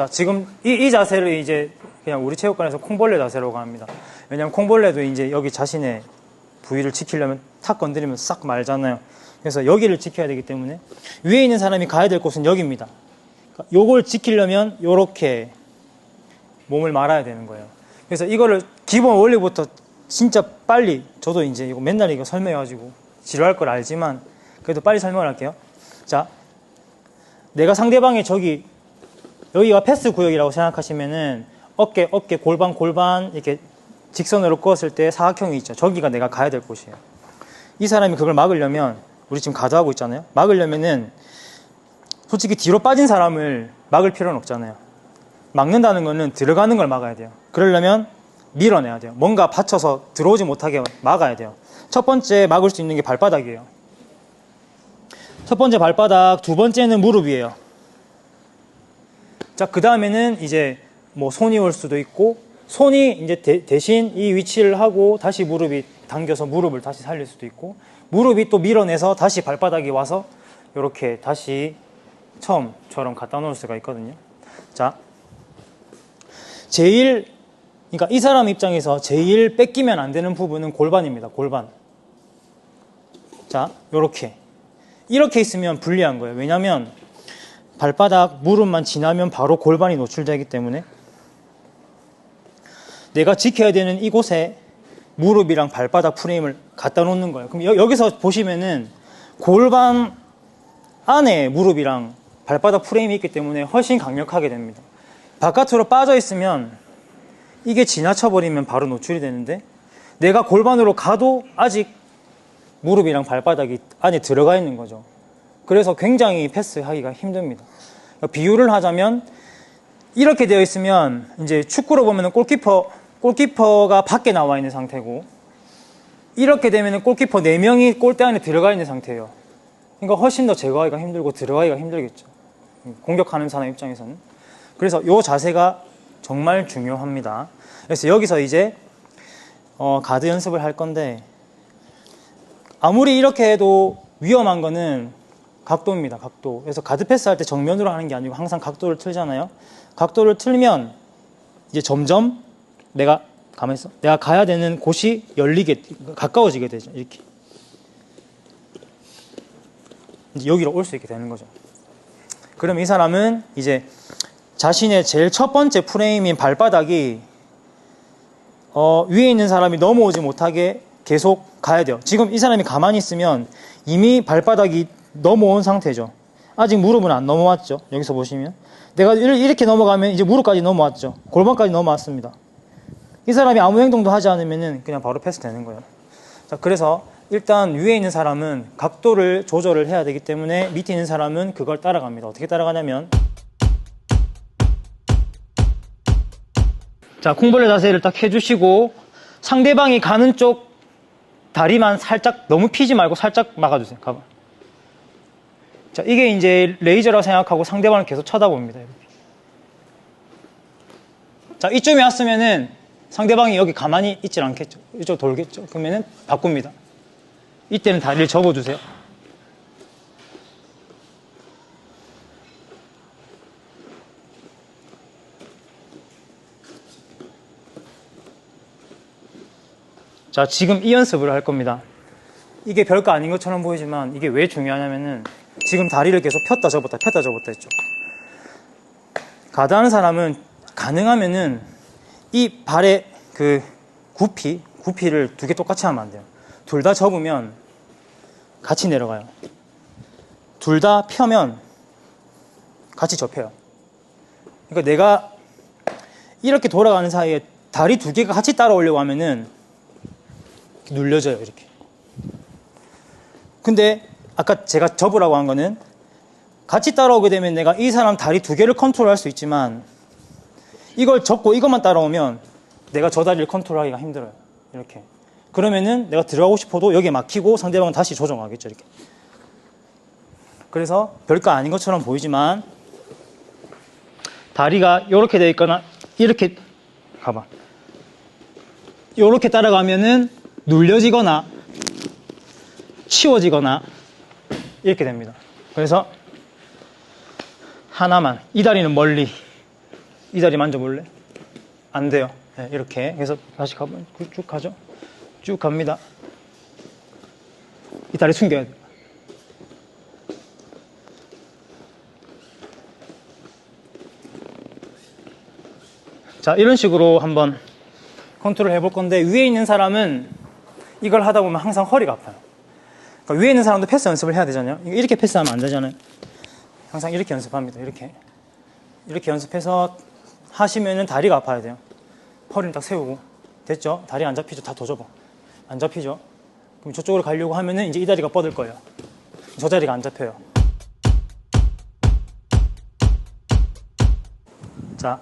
자, 지금 이 자세를 이제 그냥 우리 체육관에서 콩벌레 자세라고 합니다. 왜냐면 콩벌레도 이제 여기 자신의 부위를 지키려면 탁 건드리면 싹 말잖아요. 그래서 여기를 지켜야 되기 때문에 위에 있는 사람이 가야 될 곳은 여기입니다. 요걸 지키려면 요렇게 몸을 말아야 되는 거예요. 그래서 이거를 기본 원리부터 진짜 빨리, 저도 이제 이거 맨날 이거 설명해가지고 지루할 걸 알지만 그래도 빨리 설명을 할게요. 자, 내가 상대방이 여기가 패스 구역이라고 생각하시면은 어깨, 골반 이렇게 직선으로 끄었을 때 사각형이 있죠. 저기가 내가 가야 될 곳이에요. 이 사람이 그걸 막으려면, 우리 지금 가드하고 있잖아요. 막으려면은 솔직히 뒤로 빠진 사람을 막을 필요는 없잖아요. 막는다는 거는 들어가는 걸 막아야 돼요. 그러려면 밀어내야 돼요. 뭔가 받쳐서 들어오지 못하게 막아야 돼요. 첫 번째 막을 수 있는 게 발바닥이에요. 첫 번째 발바닥, 두 번째는 무릎이에요. 자, 그 다음에는 이제 뭐 손이 올 수도 있고, 손이 이제 대신 이 위치를 하고 다시 무릎이 당겨서 무릎을 다시 살릴 수도 있고, 무릎이 또 밀어내서 다시 발바닥이 와서 이렇게 다시 처음처럼 갖다 놓을 수가 있거든요. 자, 그러니까 이 사람 입장에서 제일 뺏기면 안 되는 부분은 골반입니다. 골반. 자, 이렇게 있으면 불리한 거예요. 왜냐면 발바닥, 무릎만 지나면 바로 골반이 노출되기 때문에 내가 지켜야 되는 이곳에 무릎이랑 발바닥 프레임을 갖다 놓는 거예요. 그럼 여기서 보시면은 골반 안에 무릎이랑 발바닥 프레임이 있기 때문에 훨씬 강력하게 됩니다. 바깥으로 빠져 있으면 이게 지나쳐버리면 바로 노출이 되는데, 내가 골반으로 가도 아직 무릎이랑 발바닥이 안에 들어가 있는 거죠. 그래서 굉장히 패스하기가 힘듭니다. 비유를 하자면 이렇게 되어 있으면 이제 축구로 보면 골키퍼가 밖에 나와 있는 상태고, 이렇게 되면 골키퍼 4명이 골대 안에 들어가 있는 상태예요. 그러니까 훨씬 더 제거하기가 힘들고 들어가기가 힘들겠죠. 공격하는 사람 입장에서는. 그래서 이 자세가 정말 중요합니다. 그래서 여기서 이제 가드 연습을 할 건데, 아무리 이렇게 해도 위험한 거는 각도입니다. 각도. 그래서 가드 패스 할 때 정면으로 하는 게 아니고 항상 각도를 틀잖아요. 각도를 틀면 이제 점점 내가 가야 되는 곳이 가까워지게 되죠. 이렇게 이제 여기로 올 수 있게 되는 거죠. 그럼 이 사람은 이제 자신의 제일 첫 번째 프레임인 발바닥이 위에 있는 사람이 넘어오지 못하게 계속 가야 돼요. 지금 이 사람이 가만히 있으면 이미 발바닥이 넘어온 상태죠. 아직 무릎은 안 넘어왔죠. 여기서 보시면 내가 이렇게 넘어가면 이제 무릎까지 넘어왔죠. 골반까지 넘어왔습니다. 이 사람이 아무 행동도 하지 않으면 그냥 바로 패스 되는 거예요. 자, 그래서 일단 위에 있는 사람은 각도를 조절을 해야 되기 때문에 밑에 있는 사람은 그걸 따라갑니다. 어떻게 따라가냐면, 자, 콩벌레 자세를 딱 해주시고 상대방이 가는 쪽 다리만 살짝, 너무 피지 말고 살짝 막아주세요. 가봐. 자, 이게 이제 레이저라고 생각하고 상대방을 계속 쳐다봅니다. 이렇게. 자, 이쯤에 왔으면은 상대방이 여기 가만히 있질 않겠죠. 이쪽 돌겠죠. 그러면은 바꿉니다. 이때는 다리를 접어주세요. 자, 지금 이 연습을 할 겁니다. 이게 별거 아닌 것처럼 보이지만 이게 왜 중요하냐면은 지금 다리를 계속 폈다 접었다 했죠. 가드하는 사람은 가능하면은 이 발의 그 구피를 두 개 똑같이 하면 안 돼요. 둘 다 접으면 같이 내려가요. 둘 다 펴면 같이 접혀요. 그러니까 내가 이렇게 돌아가는 사이에 다리 두 개가 같이 따라오려고 하면은 눌려져요, 이렇게. 근데 아까 제가 접으라고 한 거는 같이 따라오게 되면 내가 이 사람 다리 두 개를 컨트롤할 수 있지만 이걸 접고 이것만 따라오면 내가 저 다리를 컨트롤하기가 힘들어요. 이렇게. 그러면은 내가 들어가고 싶어도 여기에 막히고 상대방은 다시 조정하겠죠, 이렇게. 그래서 별거 아닌 것처럼 보이지만 다리가 이렇게 되어 있거나 이렇게 가봐. 이렇게 따라가면은 눌려지거나 치워지거나 이렇게 됩니다. 그래서 하나만, 이 다리는 멀리, 이 다리 만져볼래? 안 돼요. 네, 이렇게. 그래서 다시 가면 쭉 가죠. 쭉 갑니다. 이 다리 숨겨야 돼요. 자, 이런 식으로 한번 컨트롤 해볼 건데, 위에 있는 사람은 이걸 하다 보면 항상 허리가 아파요. 그러니까 위에 있는 사람도 패스 연습을 해야 되잖아요. 이렇게 패스하면 안 되잖아요. 항상 이렇게 연습합니다. 이렇게 연습해서 하시면은 다리가 아파야 돼요. 허리를 딱 세우고. 됐죠? 다리 안 잡히죠? 다 더 접어. 안 잡히죠? 그럼 저쪽으로 가려고 하면은 이제 이 다리가 뻗을 거예요. 저 자리가 안 잡혀요. 자,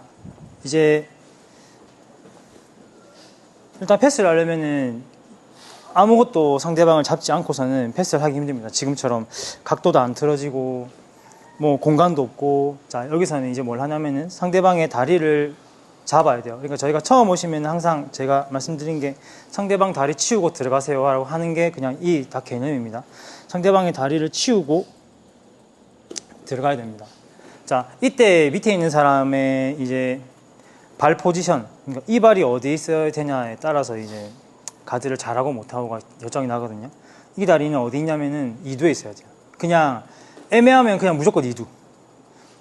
이제 일단 패스를 하려면은 아무것도 상대방을 잡지 않고서는 패스를 하기 힘듭니다. 지금처럼 각도도 안 틀어지고 뭐 공간도 없고. 자, 여기서는 이제 뭘 하냐면은 상대방의 다리를 잡아야 돼요. 그러니까 저희가 처음 오시면 항상 제가 말씀드린 게 상대방 다리 치우고 들어가세요 라고 하는 게 그냥 이 다 개념입니다. 상대방의 다리를 치우고 들어가야 됩니다. 자, 이때 밑에 있는 사람의 이제 발 포지션, 그러니까 이 발이 어디에 있어야 되냐에 따라서 이제 가드를 잘하고 못하고가 결정이 나거든요. 이 다리는 어디 있냐면은 2두에 있어야 돼요. 그냥 애매하면 그냥 무조건 2두.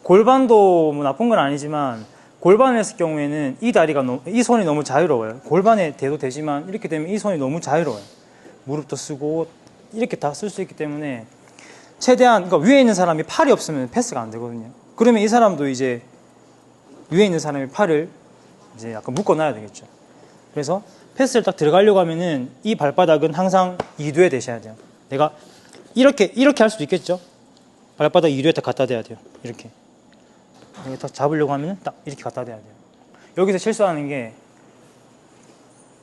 골반도 뭐 나쁜 건 아니지만 골반을 했을 경우에는 이 다리가 이 손이 너무 자유로워요. 골반에 대도 되지만 이렇게 되면 이 손이 너무 자유로워요. 무릎도 쓰고 이렇게 다 쓸 수 있기 때문에 최대한, 그러니까 위에 있는 사람이 팔이 없으면 패스가 안 되거든요. 그러면 이 사람도 이제 위에 있는 사람이 팔을 이제 약간 묶어놔야 되겠죠. 그래서 패스를 딱 들어가려고 하면은 이 발바닥은 항상 2두에 대셔야 돼요. 내가 이렇게 할 수도 있겠죠. 발바닥 2두에 딱 갖다 대야 돼요. 이렇게 딱 잡으려고 하면은 딱 이렇게 갖다 대야 돼요. 여기서 실수하는 게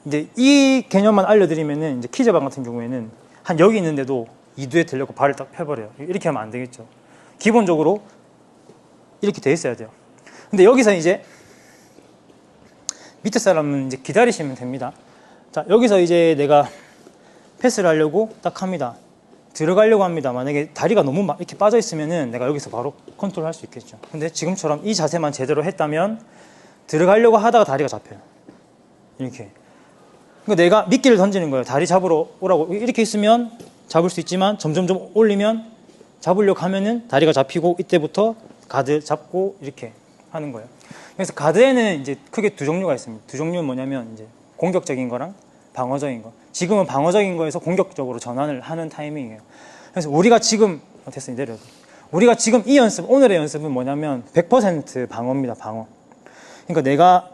이제 이 개념만 알려드리면은 이제 키즈방 같은 경우에는 한 여기 있는데도 2두에 들려고 발을 딱 펴버려요. 이렇게 하면 안 되겠죠. 기본적으로 이렇게 돼 있어야 돼요. 근데 여기서 이제 밑에 사람은 이제 기다리시면 됩니다. 자, 여기서 이제 내가 패스를 하려고 딱 합니다. 들어가려고 합니다. 만약에 다리가 너무 막 이렇게 빠져 있으면은 내가 여기서 바로 컨트롤 할 수 있겠죠. 근데 지금처럼 이 자세만 제대로 했다면 들어가려고 하다가 다리가 잡혀요. 이렇게. 그러니까 내가 미끼를 던지는 거예요. 다리 잡으러 오라고. 이렇게 있으면 잡을 수 있지만 점점점 올리면 잡으려고 하면은 다리가 잡히고 이때부터 가드 잡고 이렇게 하는 거예요. 그래서 가드에는 이제 크게 두 종류가 있습니다. 두 종류는 뭐냐면 이제 공격적인 거랑 방어적인 거. 지금은 방어적인 거에서 공격적으로 전환을 하는 타이밍이에요. 그래서 우리가 지금 됐어요. 내려도. 우리가 지금 이 연습, 오늘의 연습은 뭐냐면 100% 방어입니다. 방어. 그러니까 내가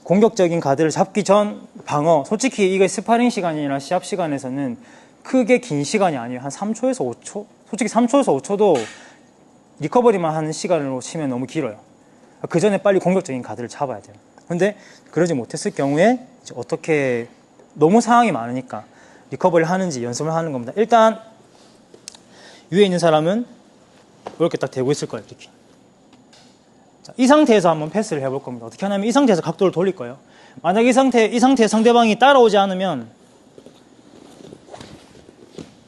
공격적인 가드를 잡기 전 방어. 솔직히 이게 스파링 시간이나 시합 시간에서는 크게 긴 시간이 아니에요. 한 3초에서 5초? 솔직히 3초에서 5초도 리커버리만 하는 시간으로 치면 너무 길어요. 그 전에 빨리 공격적인 가드를 잡아야 돼요. 근데 그러지 못했을 경우에 이제 어떻게, 너무 상황이 많으니까 리커버리를 하는지 연습을 하는 겁니다. 일단 위에 있는 사람은 이렇게 딱 대고 있을 거예요. 이렇게. 자, 이 상태에서 한번 패스를 해볼 겁니다. 어떻게 하냐면 이 상태에서 각도를 돌릴 거예요. 만약 이 상태에 상대방이 따라오지 않으면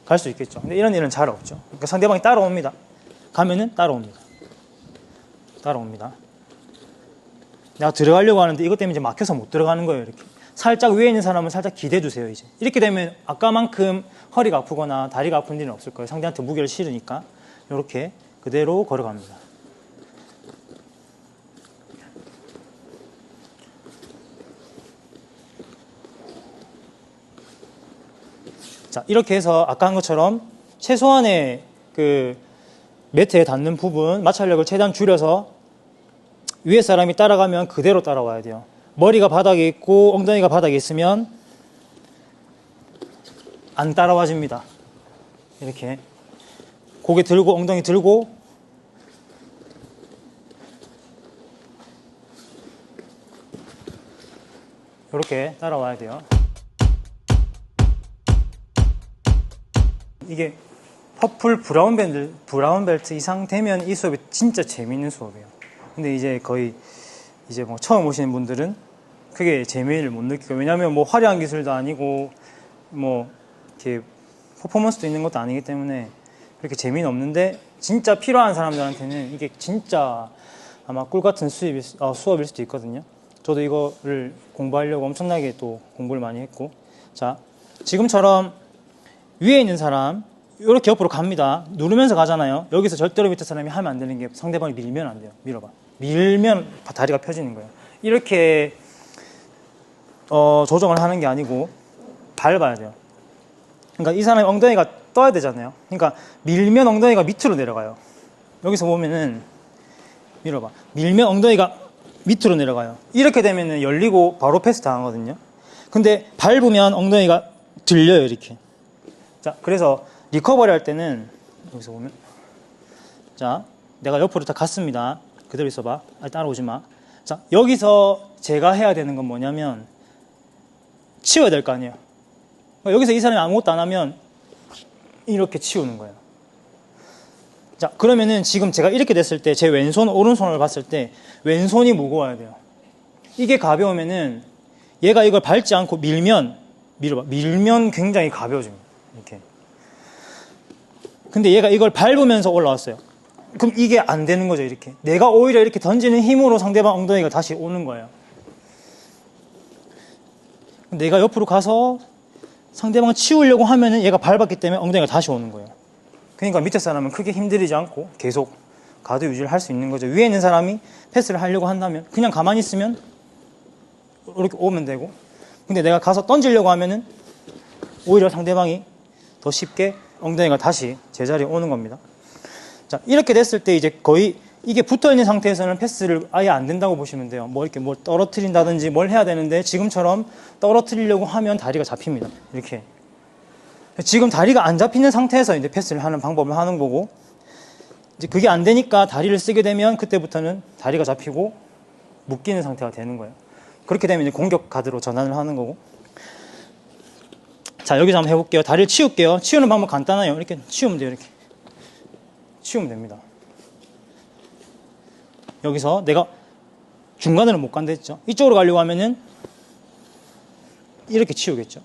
갈 수 있겠죠. 근데 이런 일은 잘 없죠. 그러니까 상대방이 따라옵니다. 가면은 따라옵니다. 내가 들어가려고 하는데 이것 때문에 이제 막혀서 못 들어가는 거예요. 이렇게 살짝 위에 있는 사람은 살짝 기대 주세요. 이제 이렇게 되면 아까만큼 허리가 아프거나 다리가 아픈 일은 없을 거예요. 상대한테 무게를 실으니까. 이렇게 그대로 걸어갑니다. 자, 이렇게 해서 아까 한 것처럼 최소한의 그 매트에 닿는 부분, 마찰력을 최대한 줄여서 위에 사람이 따라가면 그대로 따라와야 돼요. 머리가 바닥에 있고 엉덩이가 바닥에 있으면 안 따라와집니다. 이렇게 고개 들고 엉덩이 들고 이렇게 따라와야 돼요. 이게 퍼플 브라운 벨트 이상 되면 이 수업이 진짜 재미있는 수업이에요. 근데 이제 거의 이제 뭐 처음 오시는 분들은 크게 재미를 못 느끼고, 왜냐면 뭐 화려한 기술도 아니고 뭐 이렇게 퍼포먼스도 있는 것도 아니기 때문에 그렇게 재미는 없는데, 진짜 필요한 사람들한테는 이게 진짜 아마 꿀 같은 수업일 수도 있거든요. 저도 이거를 공부하려고 엄청나게 또 공부를 많이 했고, 자, 지금처럼 위에 있는 사람 이렇게 옆으로 갑니다. 누르면서 가잖아요. 여기서 절대로 밑에 사람이 하면 안 되는 게 상대방이 밀면 안 돼요. 밀어봐. 밀면 다리가 펴지는 거예요. 이렇게 조정을 하는 게 아니고 밟아야 돼요. 그러니까 이 사람의 엉덩이가 떠야 되잖아요. 그러니까 밀면 엉덩이가 밑으로 내려가요. 여기서 보면은 밀어봐. 밀면 엉덩이가 밑으로 내려가요. 이렇게 되면은 열리고 바로 패스 당하거든요. 근데 밟으면 엉덩이가 들려요, 이렇게. 자, 그래서 리커버리 할 때는 여기서 보면, 자, 내가 옆으로 다 갔습니다. 그대로 있어봐. 따라오지 마. 자, 여기서 제가 해야 되는 건 뭐냐면 치워야 될 거 아니에요. 그러니까 여기서 이 사람이 아무것도 안 하면 이렇게 치우는 거예요. 자, 그러면은 지금 제가 이렇게 됐을 때 제 왼손, 오른손을 봤을 때 왼손이 무거워야 돼요. 이게 가벼우면은 얘가 이걸 밟지 않고 밀어봐. 밀면 굉장히 가벼워집니다. 이렇게. 근데 얘가 이걸 밟으면서 올라왔어요. 그럼 이게 안 되는 거죠, 이렇게. 내가 오히려 이렇게 던지는 힘으로 상대방 엉덩이가 다시 오는 거예요. 내가 옆으로 가서 상대방을 치우려고 하면은 얘가 밟았기 때문에 엉덩이가 다시 오는 거예요. 그러니까 밑에 사람은 크게 힘들이지 않고 계속 가드 유지를 할 수 있는 거죠. 위에 있는 사람이 패스를 하려고 한다면 그냥 가만히 있으면 이렇게 오면 되고, 근데 내가 가서 던지려고 하면은 오히려 상대방이 더 쉽게 엉덩이가 다시 제자리에 오는 겁니다. 자, 이렇게 됐을 때 이제 거의 이게 붙어 있는 상태에서는 패스를 아예 안 된다고 보시면 돼요. 뭐 이렇게 뭘 떨어뜨린다든지 뭘 해야 되는데 지금처럼 떨어뜨리려고 하면 다리가 잡힙니다. 이렇게. 지금 다리가 안 잡히는 상태에서 이제 패스를 하는 방법을 하는 거고, 이제 그게 안 되니까 다리를 쓰게 되면 그때부터는 다리가 잡히고 묶이는 상태가 되는 거예요. 그렇게 되면 이제 공격 가드로 전환을 하는 거고. 자, 여기서 한번 해볼게요. 다리를 치울게요. 치우는 방법 간단해요. 이렇게 치우면 돼요. 이렇게 치우면 됩니다. 여기서 내가 중간으로 못 간다 했죠. 이쪽으로 가려고 하면은 이렇게 치우겠죠.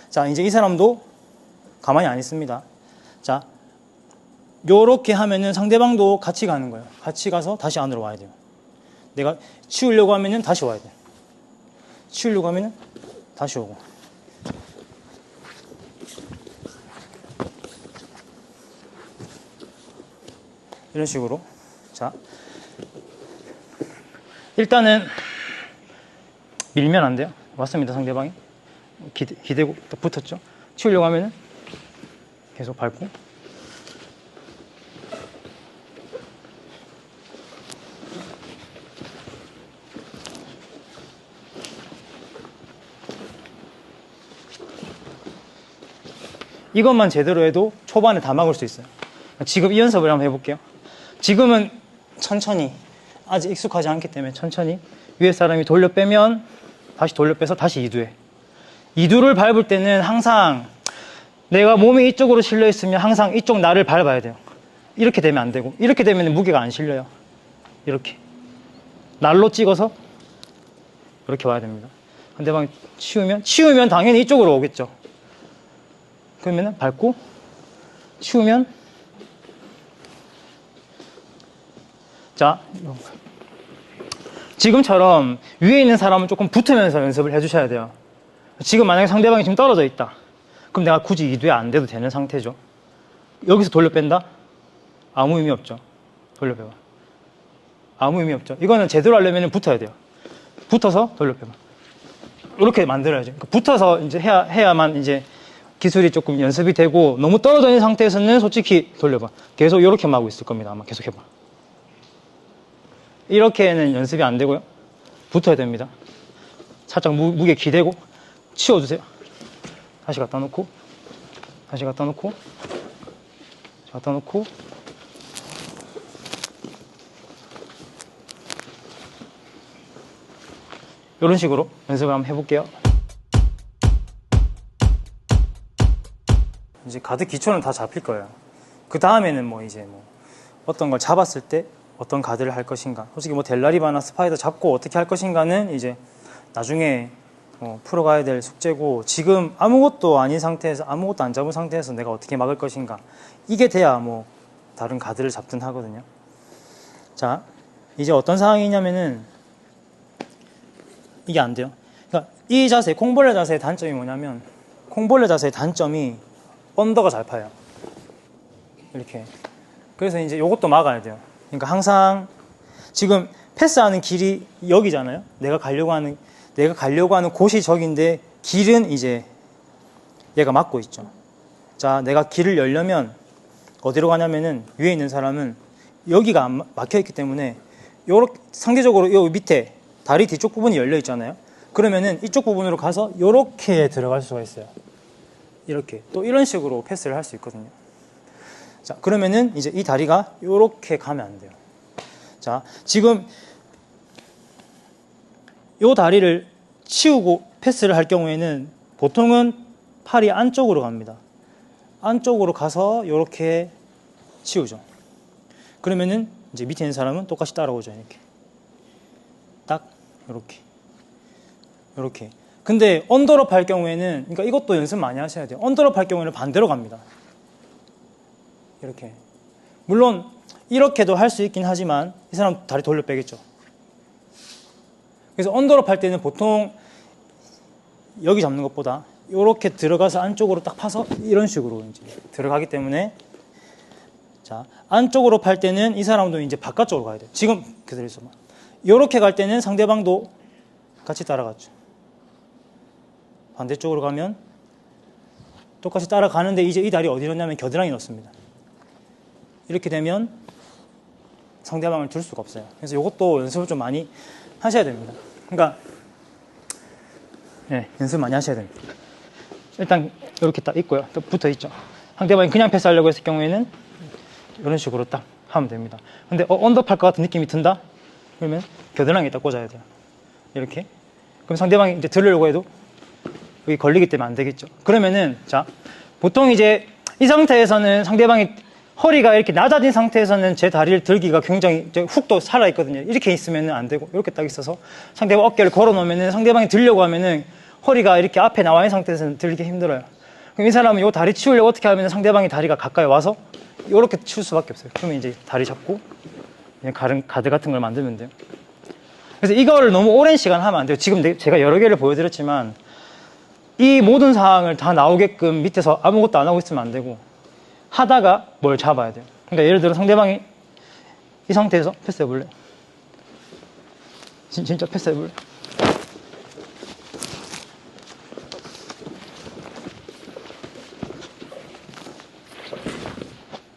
자, 이제 이 사람도 가만히 안 있습니다. 자, 요렇게 하면은 상대방도 같이 가는 거예요. 같이 가서 다시 안으로 와야 돼요. 내가 치우려고 하면은 다시 와야 돼요. 치우려고 하면은 다시 오고. 이런 식으로. 자, 일단은 밀면 안 돼요. 왔습니다, 상대방이. 기대고 딱 붙었죠. 치우려고 하면은 계속 밟고. 이것만 제대로 해도 초반에 다 막을 수 있어요. 지금 이 연습을 한번 해볼게요. 지금은 천천히, 아직 익숙하지 않기 때문에 천천히 위에 사람이 돌려 빼면 다시 돌려 빼서 다시 이두해. 이두를 밟을 때는 항상 내가 몸이 이쪽으로 실려 있으면 항상 이쪽 날을 밟아야 돼요. 이렇게 되면 안 되고, 이렇게 되면 무게가 안 실려요. 이렇게 날로 찍어서 이렇게 와야 됩니다. 상대방이 치우면 당연히 이쪽으로 오겠죠. 그러면 밟고 치우면, 자, 지금처럼 위에 있는 사람은 조금 붙으면서 연습을 해주셔야 돼요. 지금 만약에 상대방이 지금 떨어져 있다. 그럼 내가 굳이 이두에 안 돼도 되는 상태죠. 여기서 돌려 뺀다? 아무 의미 없죠. 돌려 빼봐. 아무 의미 없죠. 이거는 제대로 하려면 붙어야 돼요. 붙어서 돌려 빼봐. 이렇게 만들어야죠. 붙어서 이제 해야만 이제 기술이 조금 연습이 되고, 너무 떨어져 있는 상태에서는 솔직히 돌려봐. 계속 이렇게만 하고 있을 겁니다. 아마 계속 해봐. 이렇게는 연습이 안 되고요. 붙어야 됩니다. 살짝 무게 기대고 치워주세요. 다시 갖다 놓고, 다시 갖다 놓고, 다시 갖다 놓고. 이런 식으로 연습을 한번 해볼게요. 이제 가드 기초는 다 잡힐 거예요. 그 다음에는 뭐 이제 뭐 어떤 걸 잡았을 때 어떤 가드를 할 것인가, 솔직히 뭐 델라리바나 스파이더 잡고 어떻게 할 것인가는 이제 나중에 풀어가야 될 숙제고, 지금 아무것도 아닌 상태에서, 아무것도 안 잡은 상태에서 내가 어떻게 막을 것인가, 이게 돼야 뭐 다른 가드를 잡든 하거든요. 자, 이제 어떤 상황이냐면은 이게 안 돼요. 그러니까 이 자세, 콩벌레 자세의 단점이 뭐냐면 콩벌레 자세의 단점이 언더가 잘 파요. 이렇게. 그래서 이제 이것도 막아야 돼요. 그러니까 항상 지금 패스하는 길이 여기잖아요. 내가 가려고 하는 곳이 저긴데 길은 이제 얘가 막고 있죠. 자, 내가 길을 열려면 어디로 가냐면은 위에 있는 사람은 여기가 안 막혀 있기 때문에 요렇게 상대적으로 요 밑에 다리 뒤쪽 부분이 열려 있잖아요. 그러면은 이쪽 부분으로 가서 요렇게 들어갈 수가 있어요. 이렇게 또 이런 식으로 패스를 할 수 있거든요. 자, 그러면은 이제 이 다리가 요렇게 가면 안 돼요. 자, 지금 요 다리를 치우고 패스를 할 경우에는 보통은 팔이 안쪽으로 갑니다. 안쪽으로 가서 요렇게 치우죠. 그러면은 이제 밑에 있는 사람은 똑같이 따라오죠. 이렇게 딱 요렇게. 근데 언더럽 할 경우에는, 그러니까 이것도 연습 많이 하셔야 돼요. 언더럽 할 경우에는 반대로 갑니다. 이렇게. 물론 이렇게도 할 수 있긴 하지만 이 사람 다리 돌려 빼겠죠. 그래서 언더럽 할 때는 보통 여기 잡는 것보다 이렇게 들어가서 안쪽으로 딱 파서 이런 식으로 이제 들어가기 때문에, 자, 안쪽으로 팔 때는 이 사람도 이제 바깥쪽으로 가야 돼요. 지금 그대로 있어봐. 이렇게 갈 때는 상대방도 같이 따라갔죠. 반대쪽으로 가면 똑같이 따라가는데 이제 이 다리 어디 넣냐면 겨드랑이 넣습니다. 이렇게 되면 상대방을 들 수가 없어요. 그래서 이것도 연습을 좀 많이 하셔야 됩니다. 그러니까 네, 연습 많이 하셔야 됩니다. 일단 이렇게 딱 있고요. 또 붙어 있죠. 상대방이 그냥 패스하려고 했을 경우에는 이런 식으로 딱 하면 됩니다. 근데 언더팔 것 같은 느낌이 든다? 그러면 겨드랑이에 딱 꽂아야 돼요. 이렇게. 그럼 상대방이 이제 들으려고 해도 여기 걸리기 때문에 안 되겠죠. 그러면은, 자, 보통 이제 이 상태에서는 상대방이 허리가 이렇게 낮아진 상태에서는 제 다리를 들기가 굉장히 이제 훅도 살아있거든요. 이렇게 있으면 안 되고, 이렇게 딱 있어서 상대방 어깨를 걸어 놓으면은 상대방이 들려고 하면은 허리가 이렇게 앞에 나와 있는 상태에서는 들기 힘들어요. 그럼 이 사람은 이 다리 치우려고 어떻게 하면 상대방이 다리가 가까이 와서 이렇게 치울 수밖에 없어요. 그러면 이제 다리 잡고 그냥 가드 같은 걸 만들면 돼요. 그래서 이거를 너무 오랜 시간 하면 안 돼요. 지금 제가 여러 개를 보여드렸지만 이 모든 사항을 다 나오게끔 밑에서 아무것도 안 하고 있으면 안 되고 하다가 뭘 잡아야 돼요. 그러니까 예를 들어 상대방이 이 상태에서 패스해볼래? 진짜 패스해볼래?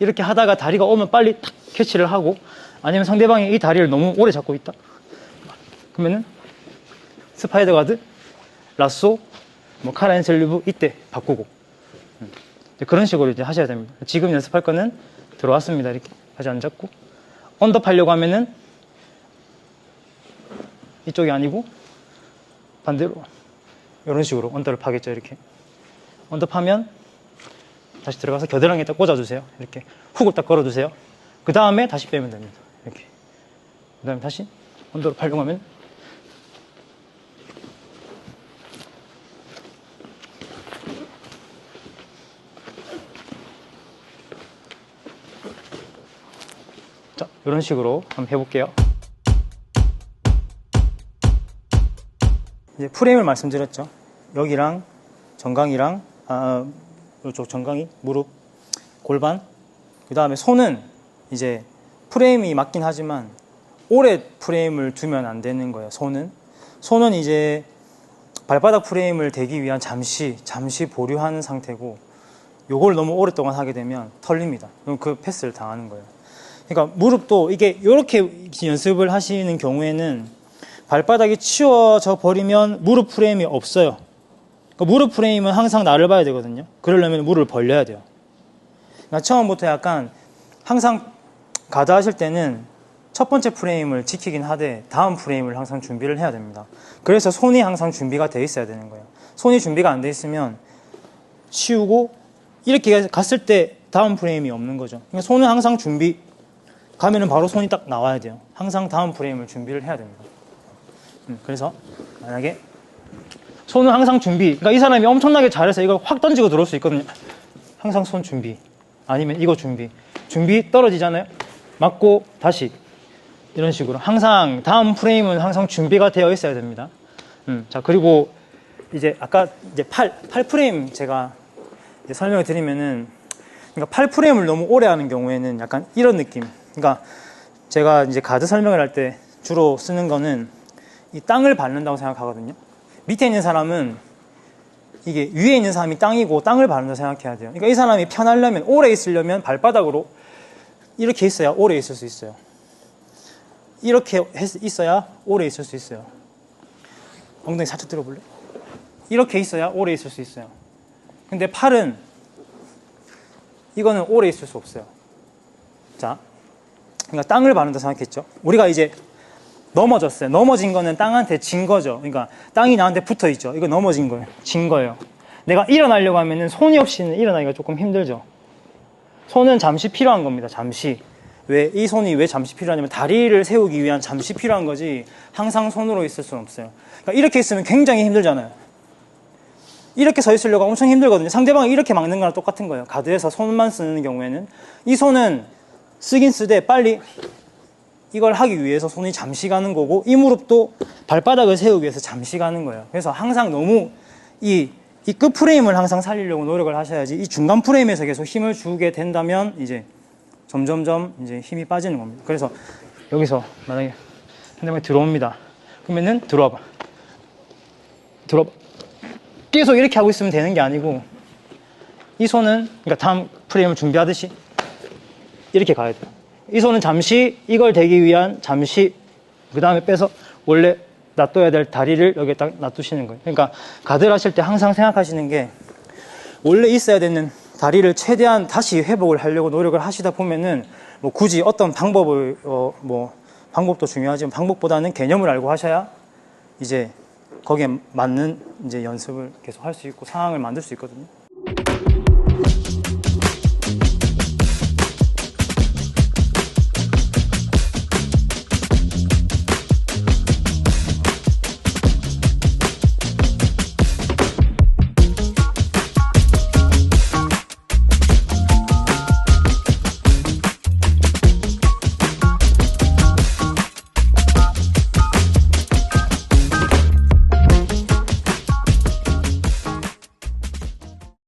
이렇게 하다가 다리가 오면 빨리 탁 캐치를 하고, 아니면 상대방이 이 다리를 너무 오래 잡고 있다. 그러면은 스파이더 가드, 라쏘, 뭐 카라앤슬리브 이때 바꾸고 그런 식으로 이제 하셔야 됩니다. 지금 연습할 거는 들어왔습니다. 이렇게 다시 안 잡고 언더 하려고 하면은 이쪽이 아니고 반대로 이런 식으로 언더를 파겠죠. 이렇게 언더 파면 다시 들어가서 겨드랑이에 딱 꽂아주세요. 이렇게 훅을 딱 걸어주세요. 그 다음에 다시 빼면 됩니다. 이렇게 그 다음에 다시 언더로 파려고 하면 자, 이런 식으로 한번 해볼게요. 이제 프레임을 말씀드렸죠. 여기랑 정강이랑 이쪽 정강이, 무릎, 골반, 그 다음에 손은 이제 프레임이 맞긴 하지만 오래 프레임을 두면 안 되는 거예요. 손은 이제 발바닥 프레임을 대기 위한 잠시 보류하는 상태고, 요걸 너무 오랫동안 하게 되면 털립니다. 그럼 그 패스를 당하는 거예요. 그러니까 무릎도 이게 이렇게 연습을 하시는 경우에는 발바닥이 치워져 버리면 무릎 프레임이 없어요. 그러니까 무릎 프레임은 항상 나를 봐야 되거든요. 그러려면 무릎을 벌려야 돼요. 그러니까 처음부터 약간 항상 가드 하실 때는 첫 번째 프레임을 지키긴 하되 다음 프레임을 항상 준비를 해야 됩니다. 그래서 손이 항상 준비가 돼 있어야 되는 거예요. 손이 준비가 안 돼 있으면 치우고 이렇게 갔을 때 다음 프레임이 없는 거죠. 그러니까 손은 항상 준비 가면은 바로 손이 딱 나와야 돼요. 항상 다음 프레임을 준비를 해야 됩니다. 그래서 만약에 손은 항상 준비, 그러니까 이 사람이 엄청나게 잘해서 이걸 확 던지고 들어올 수 있거든요. 항상 손 준비, 아니면 이거 준비 떨어지잖아요. 맞고 다시 이런 식으로 항상 다음 프레임은 항상 준비가 되어 있어야 됩니다. 자, 그리고 이제 아까 이제 팔 프레임 제가 이제 설명을 드리면은, 그러니까 팔 프레임을 너무 오래 하는 경우에는 약간 이런 느낌. 그러니까 제가 이제 가드 설명을 할 때 주로 쓰는 거는 이 땅을 밟는다고 생각하거든요. 밑에 있는 사람은 이게 위에 있는 사람이 땅이고 땅을 밟는다고 생각해야 돼요. 그러니까 이 사람이 편하려면, 오래 있으려면 발바닥으로 이렇게 있어야 오래 있을 수 있어요. 이렇게 있어야 오래 있을 수 있어요. 엉덩이 살짝 들어볼래? 이렇게 있어야 오래 있을 수 있어요. 근데 팔은 이거는 오래 있을 수 없어요. 자, 그러니까 땅을 밟는다 생각했죠. 우리가 이제 넘어졌어요. 넘어진 거는 땅한테 진 거죠. 그러니까 땅이 나한테 붙어 있죠. 이거 넘어진 거예요. 진 거예요. 내가 일어나려고 하면은 손이 없이는 일어나기가 조금 힘들죠. 손은 잠시 필요한 겁니다. 잠시. 이 손이 왜 잠시 필요하냐면 다리를 세우기 위한 잠시 필요한 거지 항상 손으로 있을 수는 없어요. 그러니까 이렇게 있으면 굉장히 힘들잖아요. 이렇게 서 있으려고 엄청 힘들거든요. 상대방이 이렇게 막는 거랑 똑같은 거예요. 가드에서 손만 쓰는 경우에는 이 손은 쓰긴 쓰되 빨리 이걸 하기 위해서 손이 잠시 가는 거고, 이 무릎도 발바닥을 세우기 위해서 잠시 가는 거예요. 그래서 항상 너무 이 끝 프레임을 항상 살리려고 노력을 하셔야지, 이 중간 프레임에서 계속 힘을 주게 된다면 이제 점점점 이제 힘이 빠지는 겁니다. 그래서 여기서 만약에 상대방이 들어옵니다. 그러면은 들어와봐. 계속 이렇게 하고 있으면 되는 게 아니고, 이 손은 그러니까 다음 프레임을 준비하듯이 이렇게 가야 돼요. 이 손은 잠시 이걸 대기 위한 잠시, 그 다음에 빼서 원래 놔둬야 될 다리를 여기에 딱 놔두시는 거예요. 그러니까 가드를 하실 때 항상 생각하시는 게, 원래 있어야 되는 다리를 최대한 다시 회복을 하려고 노력을 하시다 보면은 뭐 굳이 어떤 방법을 방법도 중요하지만 방법보다는 개념을 알고 하셔야 이제 거기에 맞는 이제 연습을 계속 할 수 있고 상황을 만들 수 있거든요.